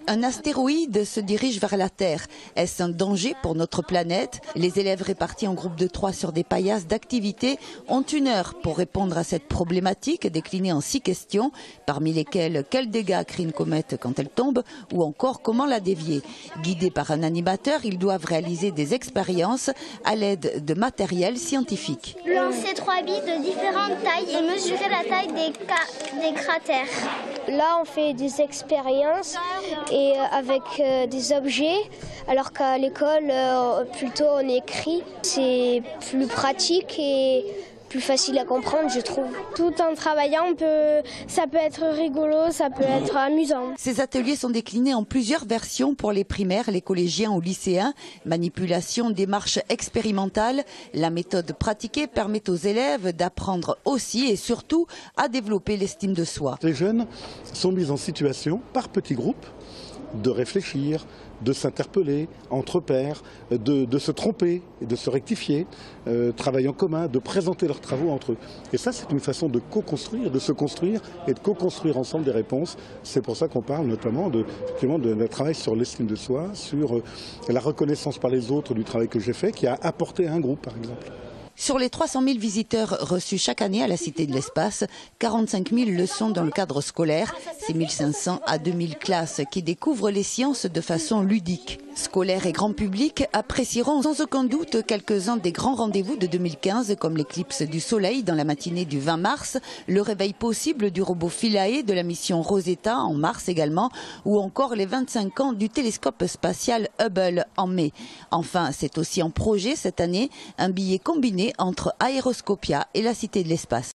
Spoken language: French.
Un astéroïde se dirige vers la Terre. Est-ce un danger pour notre planète? Les élèves répartis en groupes de 3 sur des paillasses d'activités ont 1 heure pour répondre à cette problématique déclinée en 6 questions, parmi lesquelles quels dégâts crée une comète quand elle tombe ou encore comment la dévier. Guidés par un animateur, ils doivent réaliser des expériences à l'aide de matériel scientifique. Lancer 3 billes de différentes tailles et mesurer la taille des cratères. Là, on fait des expériences et avec des objets, alors qu'à l'école, plutôt on écrit. C'est plus pratique et plus facile à comprendre, je trouve. Tout en travaillant, ça peut être rigolo, ça peut être amusant. Ces ateliers sont déclinés en plusieurs versions pour les primaires, les collégiens ou lycéens. Manipulation, démarche expérimentale. La méthode pratiquée permet aux élèves d'apprendre aussi et surtout à développer l'estime de soi. Les jeunes sont mis en situation, par petits groupes, de réfléchir, de s'interpeller entre pairs, de se tromper, de se rectifier, travailler en commun, de présenter leurs travaux entre eux. Et ça, c'est une façon de co-construire, de se construire et de co-construire ensemble des réponses. C'est pour ça qu'on parle notamment d'un travail sur l'estime de soi, sur la reconnaissance par les autres du travail que j'ai fait, qui a apporté à un groupe, par exemple. Sur les 300 000 visiteurs reçus chaque année à la Cité de l'Espace, 45 000 le sont dans le cadre scolaire. C'est 1 500 à 2 000 classes qui découvrent les sciences de façon ludique. Scolaires et grand public apprécieront sans aucun doute quelques-uns des grands rendez-vous de 2015 comme l'éclipse du soleil dans la matinée du 20 mars, le réveil possible du robot Philae de la mission Rosetta en mars également, ou encore les 25 ans du télescope spatial Hubble en mai. Enfin, c'est aussi en projet cette année un billet combiné entre Aéroscopia et la Cité de l'Espace.